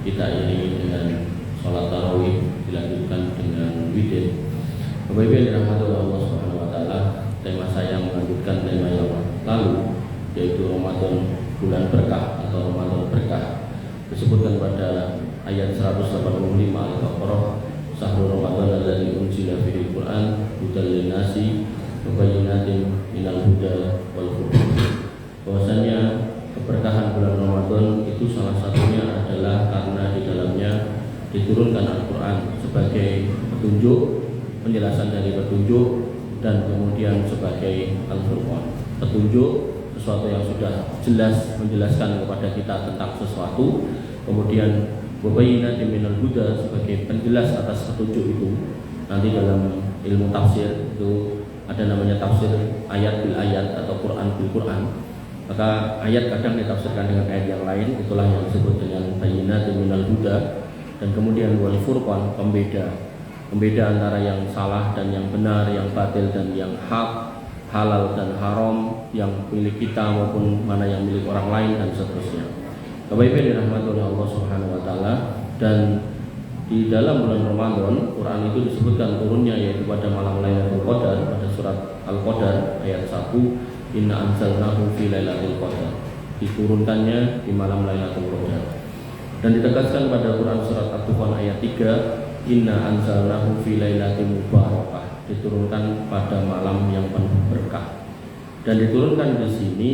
kita iringi dengan sholat tarawih, dilanjutkan dengan witir. Bapak Ibu yang dirahmati oleh Allah Subhanahu wa taala, tema saya melanjutkan tema yang lalu, yaitu Ramadan bulan berkah atau Ramadan berkah. Disebutkan pada ayat 185 Al-Baqarah, Syahrul Ramadan alladzi unzila fihi Al-Qur'an hudal lin-nasi wa bayyinatin minal huda wal furqan. Bahwasanya keberkahan bulan Ramadan itu salah satunya adalah karena di dalamnya diturunkan Al-Qur'an sebagai petunjuk, penjelasan dari petunjuk, dan kemudian sebagai Al-Furqan, petunjuk, sesuatu yang sudah jelas menjelaskan kepada kita tentang sesuatu, kemudian wabayyinatin minal huda sebagai penjelas atas petunjuk itu. Nanti dalam ilmu tafsir itu ada namanya tafsir ayat bil ayat atau Quran bil Quran. Maka ayat kadang ditafsirkan dengan ayat yang lain, itulah yang disebut dengan bayyinatin minal huda. Dan kemudian wal furqan, pembeda antara yang salah dan yang benar, yang batil dan yang hak, halal dan haram, yang milik kita maupun mana yang milik orang lain, dan seterusnya. Bapak Ibu yang dirahmati oleh Allah Subhanahu wa taala, dan di dalam bulan Ramadan Quran itu disebutkan turunnya yaitu pada malam Lailatul Qadar, pada surat Al-Qadar ayat 1, inna anzalnahu fi lailatul qadar, diturunkannya di malam Lailatul Qadar. Dan ditegaskan pada Quran surat At-Dukhan ayat 3, inna anzalnahu fi lailatin mubarakah, diturunkan pada malam yang penuh berkah. Dan diturunkan di sini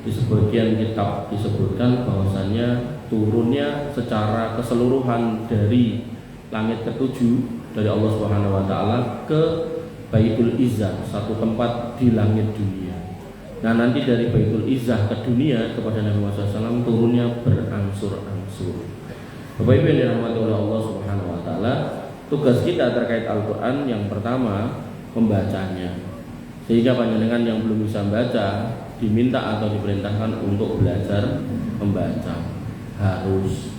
di sebagian kitab disebutkan bahwasanya turunnya secara keseluruhan dari langit ketujuh dari Allah Subhanahu wa taala ke Baitul Izzah, satu tempat di langit dunia. Nah, nanti dari Baitul Izzah ke dunia kepada Nabi Muhammad SAW turunnya berangsur-angsur. Bapak Ibu yang dirahmati oleh Allah Subhanahu wa taala, tugas kita terkait Al-Qur'an yang pertama membacanya. Sehingga panjenengan yang belum bisa membaca diminta atau diperintahkan untuk belajar membaca. Harus.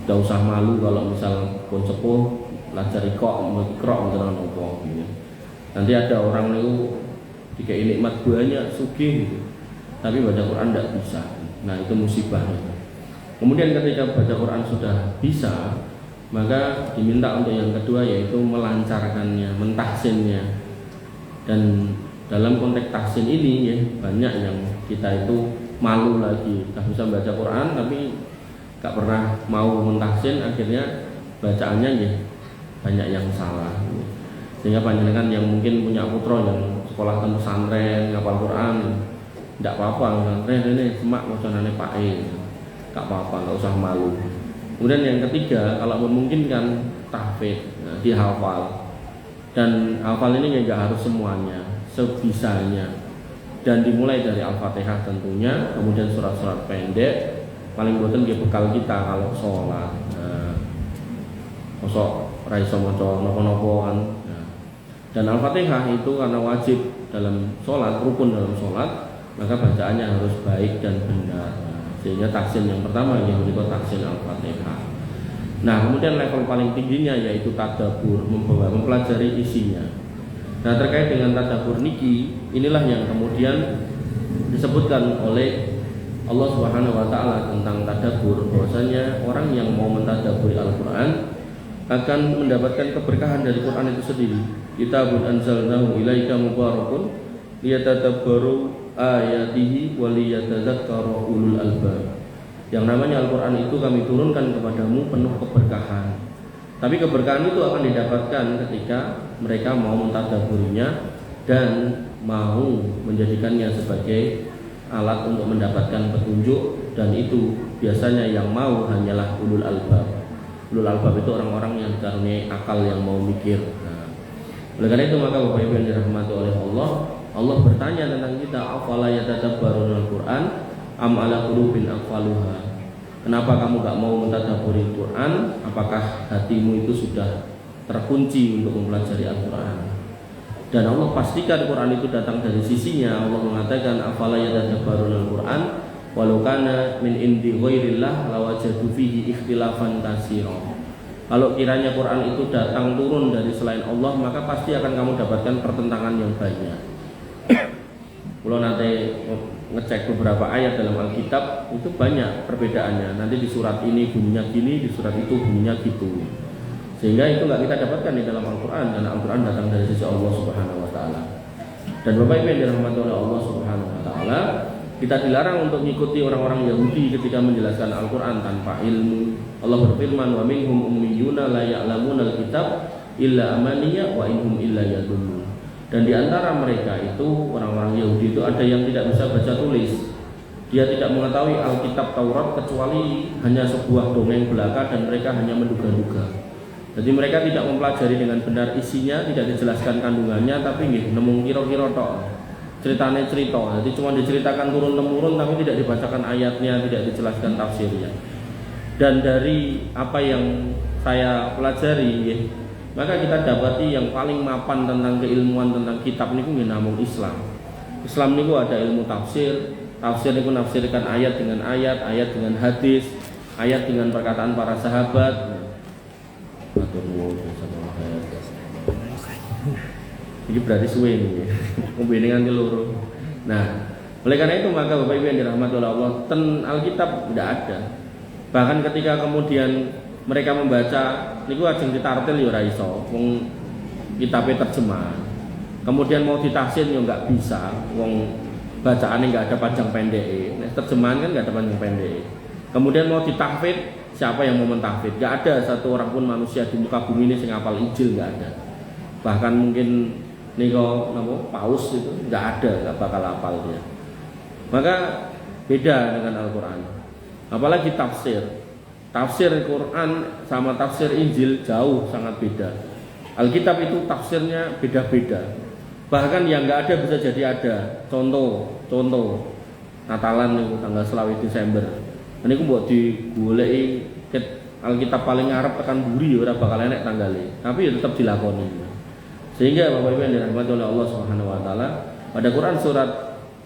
Tidak usah malu kalau misal pun sepuh belajar iqra dengan apa gitu. Nanti ada orang itu dikai nikmat banyak sugih gitu, tapi baca Quran tidak bisa. Nah, itu musibah. Kemudian ketika baca Quran sudah bisa, maka diminta untuk yang kedua yaitu melancarkannya, mentahsinnya. Dan dalam konteks tahsin ini ya, banyak yang kita itu malu lagi, tak bisa baca Quran tapi gak pernah mau mentahsin, akhirnya bacaannya ya banyak yang salah. Sehingga panjenengan yang mungkin punya putra yang sekolah ke pesantren, ngapal Quran, tidak apa-apa, pesantren ini semak wacanane Pak E, gak apa-apa, gak usah malu. Kemudian yang ketiga, kalau memungkinkan tahfidz, dihafal. Dan hafal ini nggak harus semuanya, sebisanya. Dan dimulai dari Al-Fatihah tentunya, kemudian surat-surat pendek, paling boten dia bekal kita kalau sholat. Kosok raiso maca nopo-nopo kan. Dan Al-Fatihah itu karena wajib dalam sholat, rukun dalam sholat, maka bacaannya harus baik dan benar. Sehingga taksin yang pertama yang berikut taksin Al-Fatihah. Nah, kemudian level paling tingginya yaitu tadabbur, mempelajari isinya. Nah, terkait dengan tadabbur niki, inilah yang kemudian disebutkan oleh Allah Subhanahu wa taala tentang tadabbur, bahwasanya orang yang mau mentadabburi Al-Qur'an akan mendapatkan keberkahan dari Quran itu sendiri. Kitabun anzalnahu ilaika mubarakun liyatadabbaru ayatihi wa liyatadzakkara ulul albab. Yang namanya Al-Quran itu kami turunkan kepadamu penuh keberkahan. Tapi keberkahan itu akan didapatkan ketika mereka mau mentadabburinya dan mau menjadikannya sebagai alat untuk mendapatkan petunjuk. Dan itu biasanya yang mau hanyalah ulul albab. Ulul albab itu orang-orang yang dikaruniai akal yang mau mikir. Nah, oleh karena itu maka Bapak Ibu yang dirahmati oleh Allah, Allah bertanya tentang kita, afala yatadabbarunal Quran am ala qulubin aqfaluha. Kenapa kamu gak mau mentadabburi Quran? Apakah hatimu itu sudah terkunci untuk mempelajari Al-Quran? Dan Allah pastikan Quran itu datang dari sisinya. Allah mengatakan afala yatadabbarunal Quran walau kana min indi ghairillah lawajadu fihi ikhtilafan katsira. Kalau kiranya Quran itu datang turun dari selain Allah, maka pasti akan kamu dapatkan pertentangan yang banyak. Kalau nanti ngecek beberapa ayat dalam Alkitab itu banyak perbedaannya. Nanti di surat ini bunyinya gini, di surat itu bunyinya gitu. Sehingga itu nggak kita dapatkan di dalam Al-Quran, karena Al-Quran datang dari sisi Allah Subhanahu Wa Taala. Dan Bapak Ibu yang dirahmati oleh Allah Subhanahu Wa Taala, kita dilarang untuk mengikuti orang-orang Yahudi ketika menjelaskan Al-Quran tanpa ilmu. Allah berfirman, wa minhum ummiyuna la ya'lamuna al-kitab illa amaniya wa inhum illa yadhunnun. Dan di antara mereka itu orang-orang Yahudi itu ada yang tidak bisa baca tulis. Dia tidak mengetahui Alkitab Taurat kecuali hanya sebuah dongeng belaka dan mereka hanya menduga-duga. Jadi mereka tidak mempelajari dengan benar isinya, tidak dijelaskan kandungannya, tapi nemu kira-kira tok. Ceritanya cerita, jadi cuma diceritakan turun-temurun tapi tidak dibacakan ayatnya, tidak dijelaskan tafsirnya. Dan dari apa yang saya pelajari, maka kita dapati yang paling mapan tentang keilmuan tentang kitab niku namung Islam. Islam niku ada ilmu tafsir. Tafsir niku menafsirkan ayat dengan ayat, ayat dengan hadis, ayat dengan perkataan para sahabat. Ini berarti suwe nih, pembimbingan keluru. Nah, oleh karena itu maka Bapak Ibu yang dirahmati oleh Allah, Alkitab tidak ada. Bahkan ketika kemudian mereka membaca niku ajeng ditartil ya ora iso, wong kitabe terjemahan. Kemudian mau ditafsir ya enggak bisa, wong bacaannya enggak ada panjang pendek. Nah, terjemahan kan enggak ada panjang pendek. Kemudian mau ditahfidz, siapa yang mau mentahfidz? Enggak ada satu orang pun manusia di muka bumi ini sing hafal Injil, enggak ada. Bahkan mungkin niko paus itu enggak ada, enggak bakal hafal dia. Maka beda dengan Al-Qur'an. Apalagi tafsir. Tafsir Quran sama tafsir Injil jauh sangat beda. Alkitab itu tafsirnya beda-beda. Bahkan yang nggak ada bisa jadi ada. Contoh Natalan itu tanggal 20 Desember. Ini aku buat digoleki Alkitab paling ngarep tekan buri ora bakal enek tanggalnya. Tapi ya tetap dilakoni. Sehingga Bapak Ibu yang dirahmati oleh Allah Subhanahu Wa Taala, pada Quran surat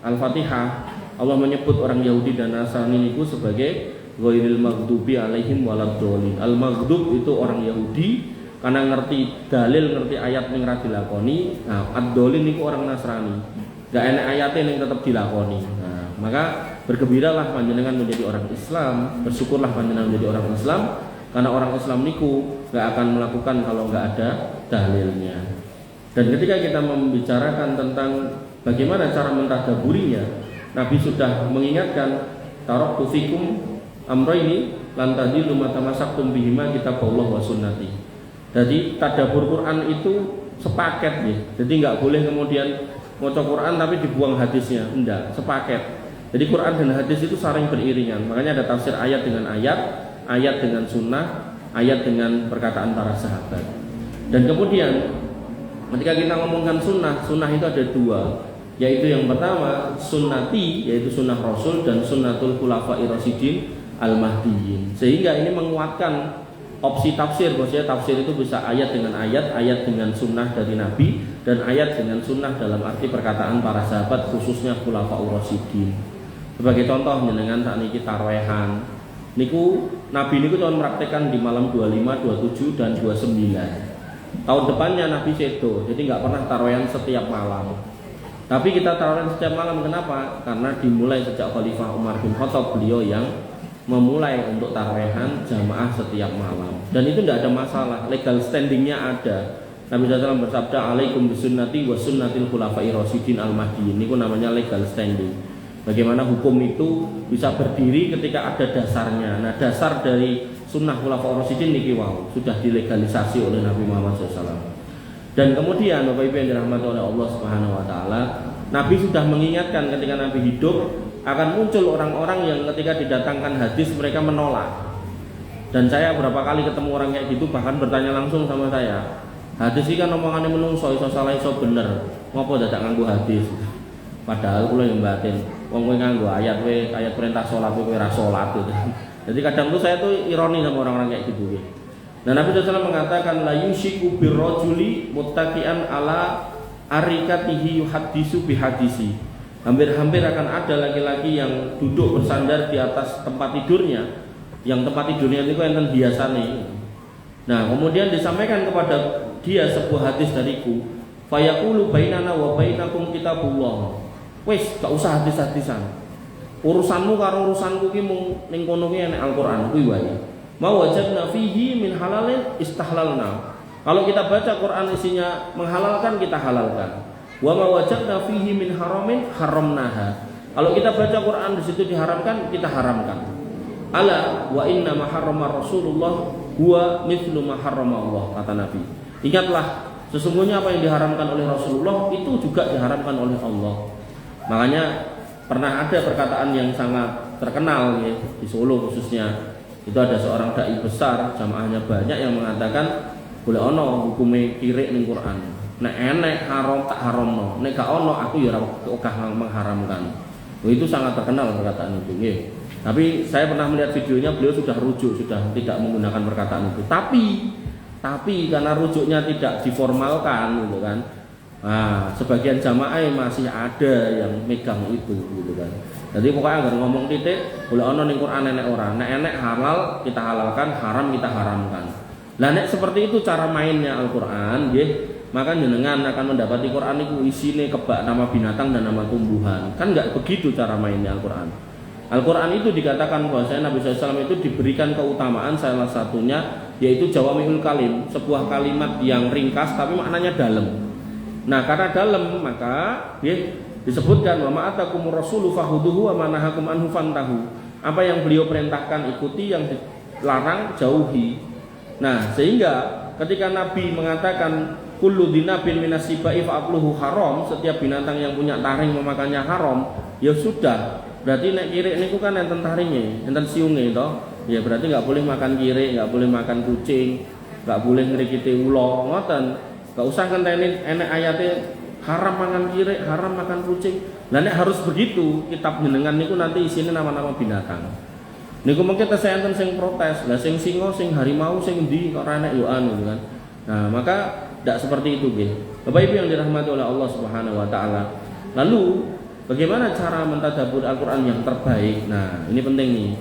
Al-Fatihah Allah menyebut orang Yahudi dan Nasrani itu sebagai ghairil maghdubi alaihim waladdallin. Al-maghdub itu orang Yahudi karena ngerti dalil, ngerti ayat ning ra dilakoni. Nah, ad-dallin niku orang Nasrani. Enggak enak ayatnya ning tetap dilakoni. Nah, maka bergembiralah panjenengan menjadi orang Islam, bersyukurlah panjenengan menjadi orang Islam karena orang Islam niku enggak akan melakukan kalau enggak ada dalilnya. Dan ketika kita membicarakan tentang bagaimana cara mentadaburinya, Nabi sudah mengingatkan taraktu fikum amroini lan tadillu ma tamassaktum bihima kitabullah wa sunnati. Jadi tadabbur Quran itu sepaket ya. Jadi enggak boleh kemudian maca Quran tapi dibuang hadisnya, enggak, sepaket. Jadi Quran dan hadis itu saling beriringan. Makanya ada tafsir ayat dengan ayat, ayat dengan sunnah, ayat dengan perkataan para sahabat. Dan kemudian ketika kita ngomongkan sunnah, sunnah itu ada dua, yaitu yang pertama sunnati, yaitu sunnah Rasul, dan sunnatul khulafair rasyidin al-mahdiyyin. Sehingga ini menguatkan opsi tafsir, bahwasanya tafsir itu bisa ayat dengan ayat, ayat dengan sunnah dari Nabi, dan ayat dengan sunnah dalam arti perkataan para sahabat, khususnya khulafaur rasyidin. Sebagai contoh jenengan sakniki tarawih-an niku Nabi niku cuma mempraktekkan di malam 25, 27 dan 29. Tahun depannya Nabi sedo, jadi nggak pernah tarawih setiap malam. Tapi kita tarawih setiap malam, kenapa? Karena dimulai sejak Khalifah Umar bin Khattab, beliau yang memulai untuk tarawehan jamaah setiap malam. Dan itu tidak ada masalah, legal standingnya ada. Nabi SAW bersabda, alaikum bisunnati wa sunnatil khulafair rasyidin al-mahdiyyin. Ini namanya legal standing. Bagaimana hukum itu bisa berdiri ketika ada dasarnya. Nah, dasar dari sunnah khulafair rasyidin niki wau sudah dilegalisasi oleh Nabi Muhammad SAW. Dan kemudian Bapak Ibu yang dirahmati oleh Allah Subhanahu Wa Taala, Nabi sudah mengingatkan ketika Nabi hidup akan muncul orang-orang yang ketika didatangkan hadis mereka menolak. Dan saya berapa kali ketemu orang kayak gitu, bahkan bertanya langsung sama saya, hadis ini kan omongannya menungso, iso salah iso bener, ngopo dadak nganggo hadis. Padahal kula yang batin, wong kowe nganggo ayat perintah salat kowe ora salat gitu. Jadi kadang tuh saya tuh ironi sama orang-orang kayak gitu. Nah, Nabi SAW mengatakan la yushiku birrajuli muttaqian ala arikatihi yuhaddisu bihadisi. Hampir-hampir akan ada laki-laki yang duduk bersandar di atas tempat tidurnya, yang tempat tidurnya itu enten hiasane. Nah, kemudian disampaikan kepada dia sebuah hadis dariku, fayaqulu bainana wa bainakum kitabullah. Wis gak usah hadis-hadisan. Urusanmu karo urusanku ki mung ning kono ki enek Al-Qur'an kuwi wae. Ma wajadna fihi min halalin istahlalna. Kalau kita baca Quran isinya menghalalkan, kita halalkan. Wa ma wajadna fihi min haramin haramnaha. Kalau kita baca Quran di situ diharamkan, kita haramkan. Ala wa inna ma harrama Rasulullah huwa mithlu ma harrama Allah, kata Nabi. Ingatlah, sesungguhnya apa yang diharamkan oleh Rasulullah itu juga diharamkan oleh Allah. Makanya pernah ada perkataan yang sangat terkenal ya, di Solo khususnya. Itu ada seorang dai besar, jamaahnya banyak, yang mengatakan boleh ono hukume kirik ning Quran. Nek enek haram tak haramno, nek gak ono aku ya ora ogah mengharamkan. Itu sangat terkenal perkataan itu nggih. Tapi saya pernah melihat videonya, beliau sudah rujuk, sudah tidak menggunakan perkataan itu. Tapi karena rujuknya tidak diformalkan gitu kan. Nah, sebagian jamaah masih ada yang megang itu gitu kan. Jadi pokoknya agar ngomong titik, boleh ono ning Quran enek ora. Nek enek halal kita halalkan, haram kita haramkan. Lah nek seperti itu cara mainnya Al-Qur'an nggih, maka jenengan akan mendapati Quran itu isine kebak nama binatang dan nama tumbuhan. Kan enggak begitu cara mainnya Al-Qur'an. Al-Qur'an itu dikatakan bahwa Nabi SAW itu diberikan keutamaan salah satunya yaitu jawami'ul kalim, sebuah kalimat yang ringkas tapi maknanya dalam. Nah, karena dalam maka disebutkan wa ma'atakumur rasulu fahuduhu wa manahakum anhu fantahu. Apa yang beliau perintahkan ikuti, yang dilarang jauhi. Nah, sehingga ketika Nabi mengatakan kullu dinabin minasibai fa'akluhu haram, setiap binatang yang punya taring memakannya haram, ya sudah. Berarti nek kirik niku kan enten taringe, enten siunge to. Ya berarti enggak boleh makan kirik, enggak boleh makan kucing, enggak boleh ngrikiti ula, ngoten. Gak usah ngenteni enek ayatnya haram makan kirik, haram makan kucing. Lah nek harus begitu, kitab jenengan niku nanti isinya nama-nama binatang. Niku mungkin saya enten sing protes, lah sing singa, sing harimau, sing endi kok ora enek yo anu kan. Nah, maka tidak seperti itu nggih. Bapak Ibu yang dirahmati oleh Allah Subhanahu wa taala. Lalu bagaimana cara mentadabbur Al-Qur'an yang terbaik? Nah, ini penting nih.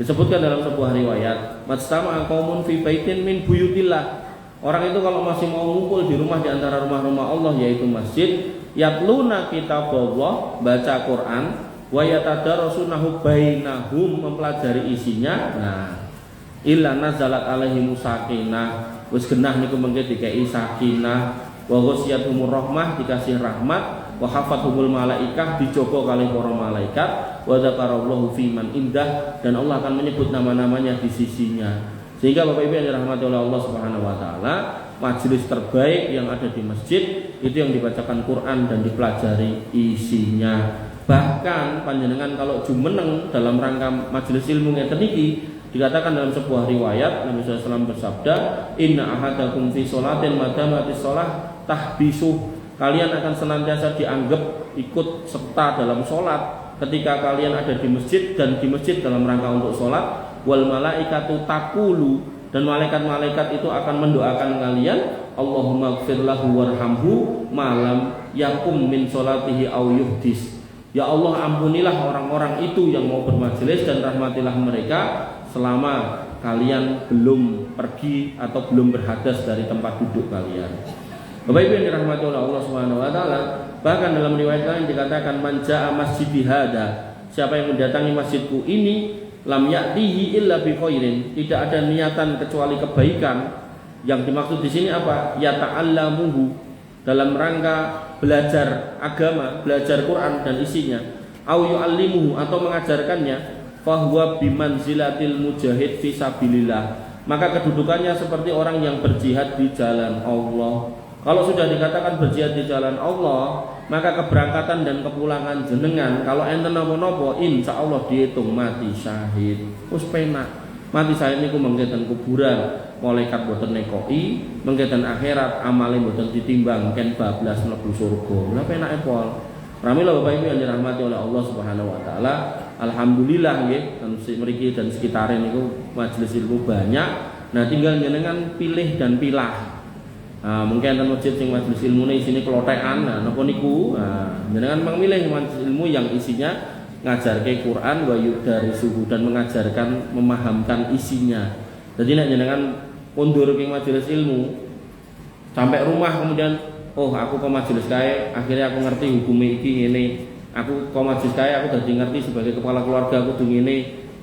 Disebutkan dalam sebuah riwayat, "Mastama'a qaumun fi baitin min buyutillah." Orang itu kalau masih mau ngumpul di rumah di antara rumah-rumah Allah yaitu masjid, yatluna kitaballah, baca Quran, wa yatadarasunahu bainahum, mempelajari isinya. Nah, illa nazalat alaihim sakinah, wis genah niku mengke dikei sakinah, wa ghasyiyatuhumur rahmah, dikasih rahmat, wa hafathumul malaikah, dijogo kali para malaikat, wa dzakarallahu fiman indah, dan Allah akan menyebut nama-namanya di sisinya. Sehingga Bapak Ibu yang dirahmati oleh Allah Subhanahu wa taala, majelis terbaik yang ada di masjid itu yang dibacakan Quran dan dipelajari isinya. Bahkan panjenengan kalau jumeneng dalam rangka majelis ilmu ngeten iki, dikatakan dalam sebuah riwayat Nabi SAW bersabda, "Inna ahadakum fi sholatin madamatis sholah tahbisuh." Kalian akan senantiasa dianggap ikut serta dalam sholat ketika kalian ada di masjid dan di masjid dalam rangka untuk sholat. Wal malaikatu taqulu, dan malaikat-malaikat itu akan mendoakan kalian, Allahumma ighfir lahu warhamhu malam yakum min sholatihi aw yuhdis. Ya Allah, ampunilah orang-orang itu yang mau bermajelis dan rahmatilah mereka selama kalian belum pergi atau belum berhadas dari tempat duduk kalian. Bapak Ibu yang dirahmati oleh Allah Subhanahu wa taala, bahkan dalam riwayat lain dikatakan man jaa masjidi hada, siapa yang mendatangi masjidku ini, lam ya'tihi illa bi khairin, tidak ada niatan kecuali kebaikan. Yang dimaksud di sini apa? Ya ta'allamuhu, dalam rangka belajar agama, belajar Quran dan isinya, au yu'allimuhu, atau mengajarkannya, fahuwa bimanzilatil mujahid fi sabilillah, maka kedudukannya seperti orang yang berjihad di jalan Allah. Kalau sudah dikatakan berjihad di jalan Allah, maka keberangkatan dan kepulangan jenengan kalau enten napa-napa insya Allah dihitung mati syahid. Wis penak. Mati syahid niku mengketen kuburan, malaikat boten nekoi, mengketen akhirat amale boten ditimbang, ken bablas mlebu surga. Lah penake pol. Pramila Bapak Ibu yang dirahmati oleh Allah Subhanahu wa taala, alhamdulillah nggih, mriki dan sekitare niku majelis ilmu banyak. Nah, tinggal jenengan pilih dan pilah. Mungkin enten masjid sing majelis ilmune isine klothekan, nah napa niku, jenengan memilih majelis ilmu yang isinya ngajarke Quran wa yudarisuhu, dan mengajarkan, memahamkan isinya. Jadi nek jenengan mundur ke majelis ilmu sampai rumah kemudian, oh aku ke majelis kae, akhirnya aku ngerti hukum iki ngene, aku kok majlis kae aku dadi ngerti sebagai kepala keluarga aku kudu ngene,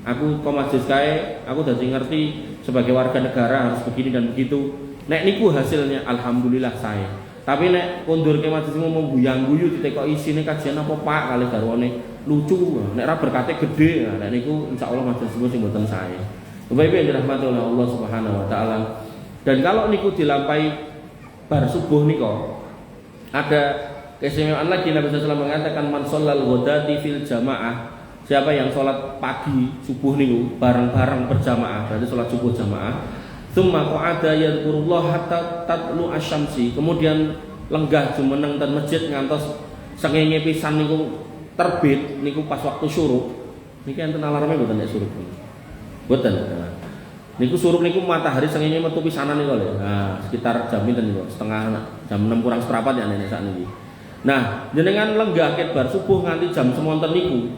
aku kok majlis kae aku dadi ngerti sebagai warga negara harus begini dan begitu. Nek niku hasilnya alhamdulillah saya. Tapi nek kondur ke majlis ngomong buyang-guyu ditekok isine kajian apa Pak kali garwane lucu, nek ra berkate gede, nek niku insyaallah majlis sing mboten saya. Bapak Ibu yang dirahmati oleh Allah Subhanahu wa taala. Dan kalau niku dilampahi bar subuh niko ada keistimewaan lagi. Nabi SAW mengatakan man sholal ghadati fil jamaah, siapa yang sholat pagi subuh niku bareng-bareng berjamaah, berarti sholat subuh jamaah, tsumma qa'ada yadhkurullah hatta tatlu asyamsi, kemudian lenggah jumeneng ten masjid ngantos sengenge pisan niku terbit niku pas waktu syuruk. Niki enten alarme mboten nek syuruk mboten. Niku surup niku matahari sengenge metu pisanan niku lho. Nah, sekitar jam pinten niku? Setengah jam 6 kurang seprapat ya nenek sakniki. Nah, jenengan lenggah ket bar subuh nganti jam semonten niku.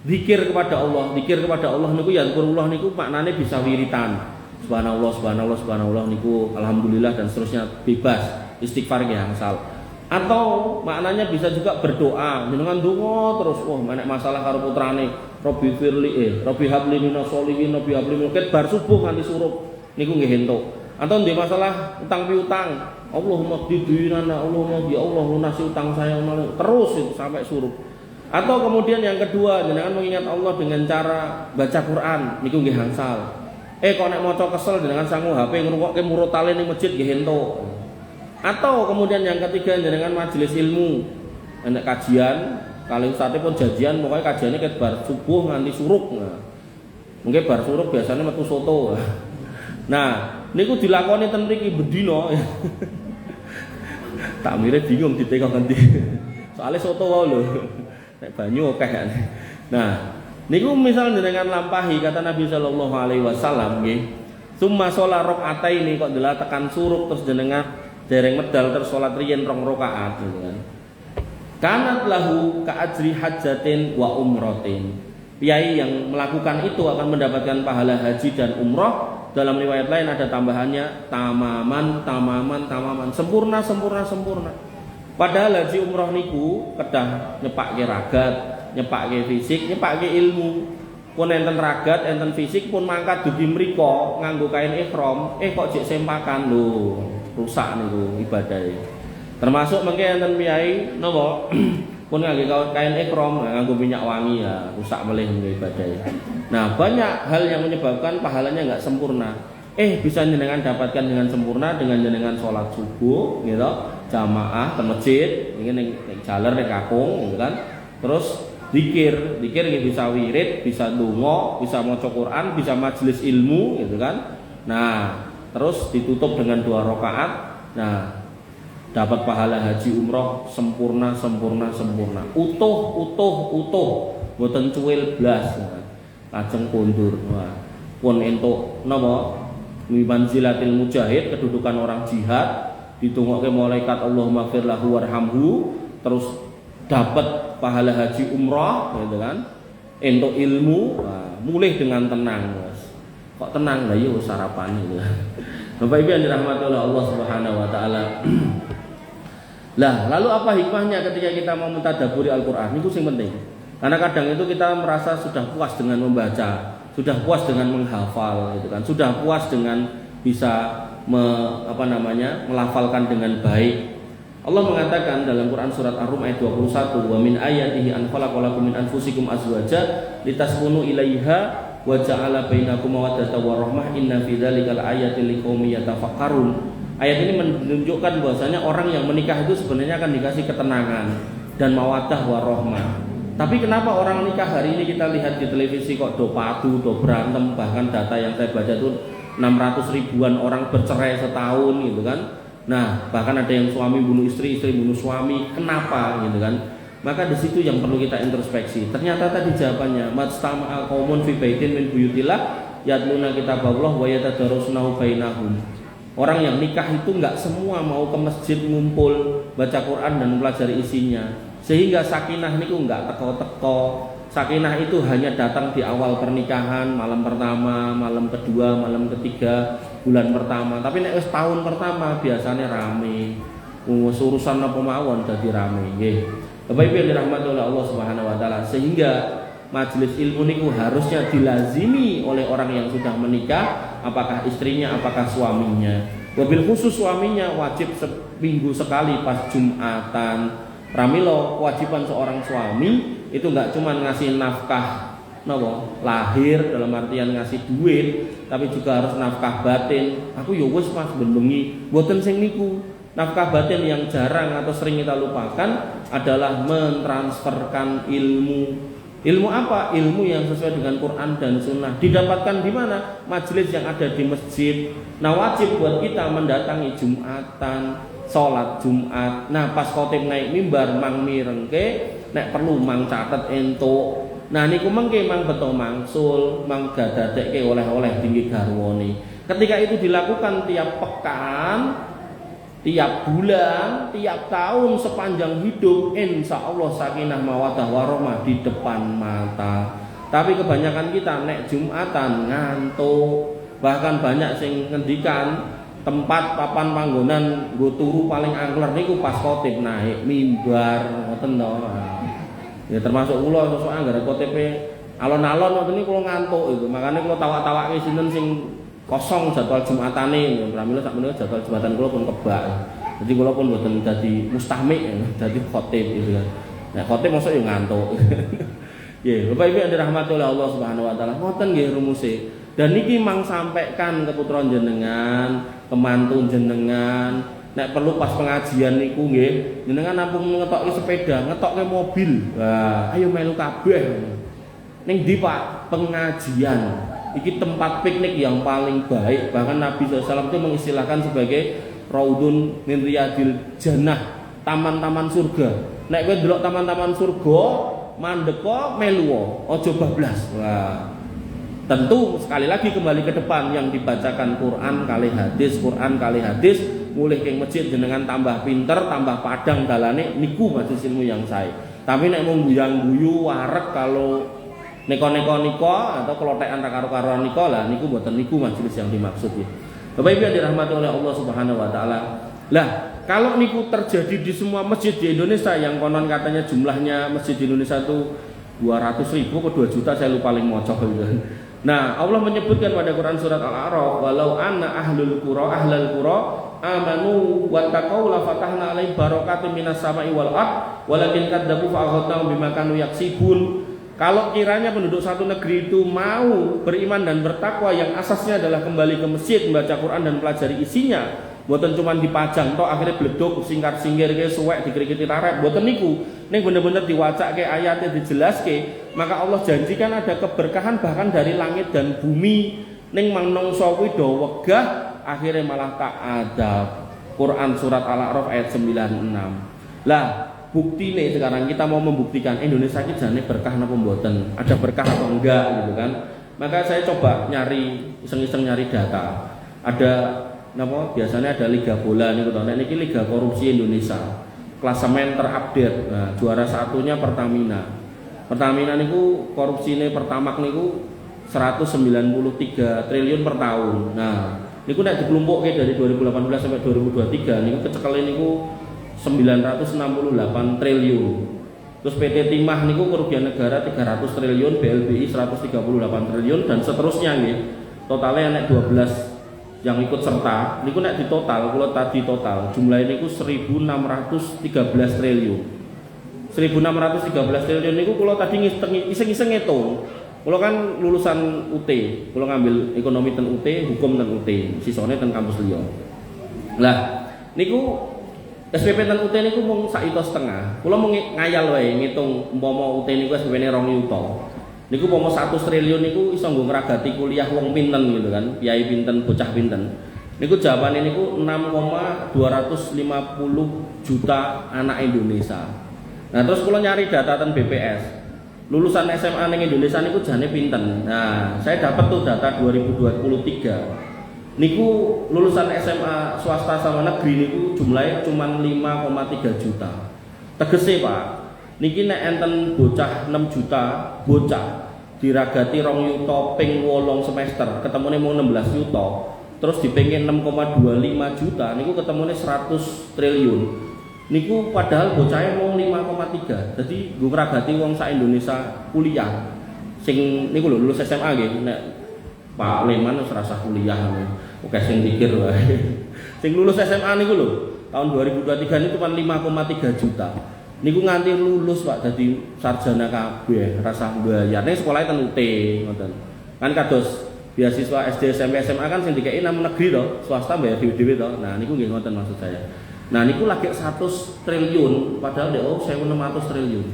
Zikir kepada Allah niku ya zikrullah niku maknane bisa wiritan. Subhanallah, subhanallah, subhanallah niku alhamdulillah dan seterusnya bebas. Istighfar nggih angsal. Atau maknanya bisa juga berdoa, jenengan donga terus, wah menek masalah karo putrane, Robbi firli Robbi habli minas sholihin, Robbi habli ket bar subuh nganti surup niku nggih entuk. Atau ndek masalah utang piutang, Allahumma qdidina, Allahumma ya Allah lunasi utang saya terus itu sampai surup. Atau kemudian yang kedua, jenengan mengingat Allah dengan cara baca Quran niku nggih angsal. Kok nek maca kesel jenengan sangu HP ngrungokke murotale ning masjid nggih entuk. Atau kemudian yang ketiga jenengan majelis ilmu, enek kajian, kali ustadz pun janjian pokoknya kajiannya ket bar subuh nganti suruk. Nah, mungkin bar suruk biasanya metu soto. Nah, niku dilakoni ten mriki bedino. Tak mire bingung ditekok ngendi. Soalnya soto wae lho. Nek banyu akeh. Nah, niku misal jenengan lampahi kata Nabi sallallahu alaihi wasallam nggih, summa sholat rakaataini kok tekan suruk terus jenengan dereng medal terus salat riyen 2 rakaat gitu kan. Kanat lahu ka ajri hajjatin wa umratin. Piai yang melakukan itu akan mendapatkan pahala haji dan umrah. Dalam riwayat lain ada tambahannya tamaman, sempurna. Padahal haji umrah niku kedah nyepakke ragat, nyepakke fisik, nyepakke ilmu. Pun enten ragat, enten fisik pun mangkat dugi mriko nganggo kain ihram, kok jek sempakan lho. Rusak niku ibadahnya. Termasuk mungkin enten piyai napa pun nganggo kain ihram nganggo minyak wangi ya rusak melih ibadahnya. Nah, banyak hal yang menyebabkan pahalanya enggak sempurna. Bisa jenengan dapatkan dengan sempurna dengan jenengan sholat subuh gitu, jamaah ke masjid, ning jaler ning kakung gitu kan. Terus zikir bisa wirid, bisa donga, bisa maca Quran, bisa majelis ilmu gitu kan. Nah, terus ditutup dengan 2 rakaat. Nah, dapat pahala haji umroh sempurna, utuh, mboten cuwil blas. Lajeng kondur. Wah, pun entuk napa? Manzilatil mujahid, kedudukan orang jihad, ditungguke malaikat Allahumma fir lahu warhamhu, terus dapat pahala haji umroh gitu kan. Entuk ilmu, mulih dengan tenang, Mas. Kok tenang lah ya sarapan gitu. Bapak Ibu yang dirahmati oleh Allah Subhanahu wa taala. Lah, lalu apa hikmahnya ketika kita mau mentadabburi Al-Qur'an? Itu sing penting. Karena kadang itu kita merasa sudah puas dengan membaca, sudah puas dengan menghafal gitu kan, sudah puas dengan bisa melafalkan dengan baik. Allah mengatakan dalam Quran surat Ar-Rum ayat 21, "Wa min ayatihi an khalaqalakum min anfusikum azwaja litaskunu ilaiha wa ja'ala bainakum mawaddatan wa rahmah inna fi dzalikal ayatil liqaumin yatafakkarun." Ayat ini menunjukkan bahwasanya orang yang menikah itu sebenarnya akan dikasih ketenangan dan mawaddah warahmah. Tapi kenapa orang nikah hari ini kita lihat di televisi kok do padu, do berantem, bahkan data yang saya baca itu 600 ribuan orang bercerai setahun gitu kan. Nah, bahkan ada yang suami bunuh istri, istri bunuh suami. Kenapa gitu kan? Maka di situ yang perlu kita introspeksi. Ternyata tadi jawabannya majtama'a qaumun fi baitin min buyutillah yatluna kitaballah wa yatadarasunahu bainahum. Orang yang nikah itu enggak semua mau ke masjid ngumpul baca Quran dan mempelajari isinya. Sehingga sakinah niku enggak teko-teko. Sakinah itu hanya datang di awal pernikahan, malam pertama, malam kedua, malam ketiga, bulan pertama. Tapi nek wis tahun pertama biasanya rame. Urusan apa mawon dadi rame nggih. Bapak Ibu yang dirahmati oleh Allah Subhanahu wa taala, sehingga majelis ilmu niku harusnya dilazimi oleh orang yang sudah menikah, apakah istrinya, apakah suaminya. Wabil khusus suaminya wajib seminggu sekali pas Jumatan. Pramila kewajiban seorang suami itu enggak cuma ngasih nafkah lahir dalam artian ngasih duit, tapi juga harus nafkah batin. Aku ya wis Mas benbengi mboten sing niku. Nafkah batin yang jarang atau sering kita lupakan adalah mentransferkan ilmu. Ilmu apa? Ilmu yang sesuai dengan Quran dan Sunnah. Didapatkan di mana? Majelis yang ada di masjid. Nah, wajib buat kita mendatangi Jumatan, sholat Jumat. Nah, pas khotib naik mimbar mang mirengke, nek perlu mang catet entuk. Nah, niku mengke mang beto mangsul, mang gadadekke oleh-oleh tinggi garwane. Ketika itu dilakukan tiap pekan, tiap bulan, tiap tahun sepanjang hidup, insya Allah sakinah mawaddah warahmah di depan mata. Tapi kebanyakan kita nek Jumatan ngantuk, bahkan banyak sing ngendikan tempat papan panggonan nggo turu paling angler niku pas khotib naik mimbar ngoten to. Ya termasuk kula sesuk anggere khotibe alon-alon ngoten niku kula ngantuk itu. Makanya kula tawak-tawake sinten sing kosong jadwal Jumatane, pramila sak menika jadwal Jumatan kula pun kebak. Jadi kula pun mboten dadi mustamik, dadi khotib gitu kan. Nah, khotib mosok yo ngantuk. Nggih, Bapak Ibu yang dirahmati oleh Allah Subhanahu wa taala, ngoten nggih rumuse. Dan niki mang sampaikan ke putra jenengan, kemantu jenengan, nek perlu pas pengajian niku nggih, jenengan nampung ngetoki sepeda, ngetokke mobil. Wah, ayo melu kabeh. Ning ndi Pak? Pengajian. Iki tempat piknik yang paling baik. Bahkan Nabi SAW itu mengistilahkan sebagai raudun min riyadil jannah, taman-taman surga. Nek kowe ndelok taman-taman surga, mandeka melu aja bablas. Wah. Tentu sekali lagi kembali ke depan yang dibacakan Quran kali hadis, Quran kali hadis, mulih ke masjid jenengan tambah pinter, tambah padang dalane niku majelis ilmu yang sae. Tapi nek mung guyang-guyu wareg kalau neko-neko atau kelotekan karo-karoan niko lah niku mboten niku majelis yang dimaksud ya. Bapak Ibu yang dirahmati oleh Allah Subhanahu wa taala. Lah, kalau niku terjadi di semua masjid di Indonesia yang konon katanya jumlahnya masjid di Indonesia itu 200.000 ke 2 juta, saya lupa paling mocok gitu. Nah, Allah menyebutkan pada Quran surat Al-A'raf, walau anna ahlul qura amanu wattaqau la fatahna alaihim barakatim minas sama'i wal ard walakin kadzabu fa aghadnahum bima kanu yaksibun. Kalau kiranya penduduk satu negeri itu mau beriman dan bertakwa yang asasnya adalah kembali ke masjid, membaca Quran dan pelajari isinya, boten cuma dipajang toh akhirnya bledok singkar-singkir ke suwek dikrikiti tarik, boten niku. Ning bener-bener diwacake ayatnya dijelaske, maka Allah janjikan ada keberkahan bahkan dari langit dan bumi. Ning manungsa kuwi do wegah akhirnya malah tak adab. Quran surat Al-A'raf ayat 96. Lah, bukti nih sekarang kita mau membuktikan Indonesia ini jane berkah napa mboten, ada berkah atau enggak gitu kan. Maka saya coba nyari iseng-iseng nyari data. Ada napa biasanya ada liga bola niku to. Nek niki liga korupsi Indonesia. Klasemen terupdate. Nah, juara satunya Pertamina. Pertamina niku korupsine Pertamax niku 193 triliun per tahun. Nah, niku nek dikelumpukke dari 2018 sampai 2023 niku kecekel niku 968 triliun. Terus PT Timah niku kerugian negara 300 triliun, BLBI 138 triliun dan seterusnya nggih. Totalnya nek 12 yang ikut serta niku nek ditotal, kalau tadi total jumlah niku 1613 triliun. 1613 triliun niku kalau tadi iseng-iseng ngitung. Kalau kan lulusan UT, kalau ngambil ekonomi ten UT, hukum ten UT, sisone ten kampus liya. Lah niku SPP ten UT niku mung 1,5 juta. Kula mung ngayal wae ngitung umpama UT niku SPP-ne 2 juta. Niku umpama 100 triliun niku iso nggo ngragati kuliah wong pinten gitu kan, kiai pinten, bocah pinten. Niku jawabane niku 6,250 juta anak Indonesia. Nah, terus kula nyari data ten BPS. Lulusan SMA ning Indonesia niku jane pinten. Nah, saya dapat tuh data 2023. Niku lulusan SMA swasta sama negeri niku jumlahnya cuma 5,3 juta. Tegese Pak, niki nek enten bocah 6 juta bocah diragati 2 yuta ping 8 semester, ketemune mung 16 juta. Terus dipengin 6,25 juta niku ketemune 100 triliun. Niku padahal bocahnya mau 5,3. Jadi gue ngragati wong sak Indonesia kuliah. Sing niku lho lulus SMA nggih. Nek Pak Leman wis rasa kuliah. Oke sing pikir wae. Sing lulus SMA niku lho tahun 2023 ini cuma 5,3 juta. Niku nganti lulus Pak dadi sarjana kabeh, rasa bayar. Ning sekolahnya ten UT ngoten. Kan kados beasiswa SD SMP SMA kan sing dikeki nang negeri to, swasta bayar dhewe-dhewe to. Nah niku nggih ngoten maksud saya. Nah niku lagi 100 triliun padahal DO 1.600 triliun.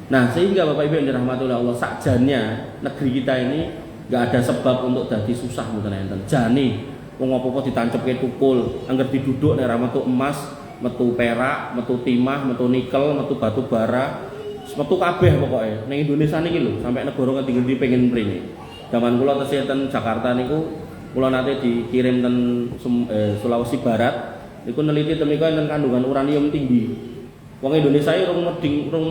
Nah sehingga Bapak Ibu yang dirahmati oleh Allah, sakjane negeri kita ini nggak ada sebab untuk jadi susah mboten enten. Jane wong apa-apa ditancepke tukul, angger diduduk nek ra metu emas, metu perak, metu timah, metu nikel, metu batu bara, metu kabeh pokoke. Ning Indonesia niki lho, sampai negara ngendi-endi pengen mrene. Zaman kula tesih ten Jakarta niku kula nate dikirim ten Sulawesi Barat. Iku neliti temika enten kandungan uranium tinggi. Wong Indonesia urung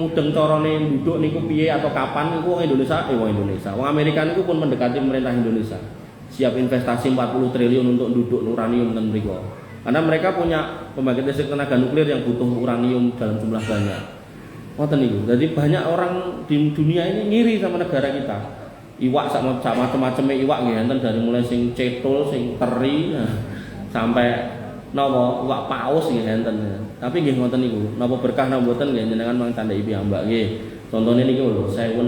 mudeng carane nduduk niku piye atau kapan niku wong Indonesia. Wong Amerika niku pun mendekati pemerintah Indonesia. Siap investasi 40 triliun untuk nduduk uranium ten mriku. Karena mereka punya pembangkit listrik tenaga nuklir yang butuh uranium dalam jumlah banyak. Ngoten niku. Jadi banyak orang di dunia ini ngiri sama negara kita. Iwak sama macam-macam iwak nggih enten dari mulai sing cetul, sing teri sampai napa iwak paus nggih enten. Tapi nggih ngoten niku, napa berkah napa mboten nggih jenengan mang tandai piyambak nggih. Contone niku lho 1.613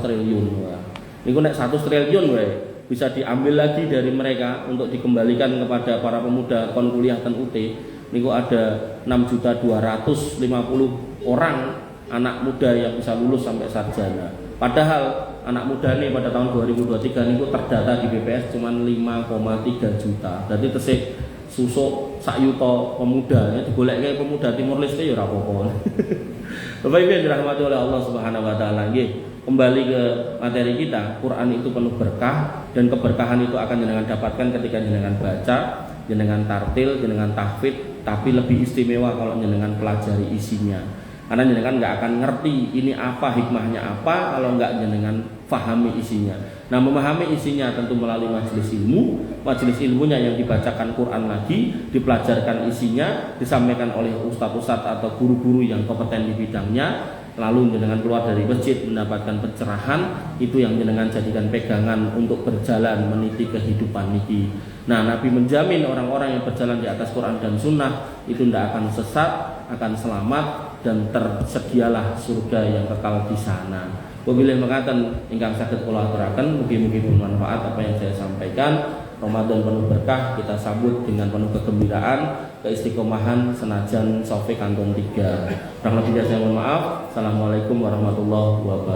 triliun. Niku nek 100 triliun wae bisa diambil lagi dari mereka untuk dikembalikan kepada para pemuda kon kuliah ten UT. Niku ada 6.250 orang anak muda yang bisa lulus sampai sarjana. Padahal anak muda ini pada tahun 2023 niku terdata di BPS cuma 5,3 juta. Jadi tesih susuk sak yuta pemuda, ya digoleke pemuda Timur Leste ya ora apa-apa. Bapak Ibu yang dirahmati oleh Allah Subhanahu wa taala, nggih. Kembali ke materi kita, Quran itu penuh berkah dan keberkahan itu akan jenengan dapatkan ketika jenengan baca, jenengan tartil, jenengan tahfidz, tapi lebih istimewa kalau jenengan pelajari isinya. Karena jenengan nggak akan ngerti ini apa, hikmahnya apa kalau nggak jenengan fahami isinya. Nah, memahami isinya tentu melalui majelis ilmu. Majelis ilmunya yang dibacakan Quran lagi, dipelajarkan isinya, disampaikan oleh ustadz-ustadz atau guru-guru yang kompeten di bidangnya. Lalu jenengan keluar dari masjid mendapatkan pencerahan, itu yang jenengan jadikan pegangan untuk berjalan meniti kehidupan niki. Nah, Nabi menjamin orang-orang yang berjalan di atas Quran dan Sunnah itu tidak akan sesat, akan selamat dan tersedialah surga yang kekal di sana. Wabillahi makaten ingkang saged kula aturaken, mugi-mugi bermanfaat apa yang saya sampaikan. Ramadan penuh berkah kita sambut dengan penuh kegembiraan, keistiqomahan senajan sofi kantong 3. Kurang lebihnya saya mohon maaf. Assalamualaikum warahmatullahi wabarakatuh.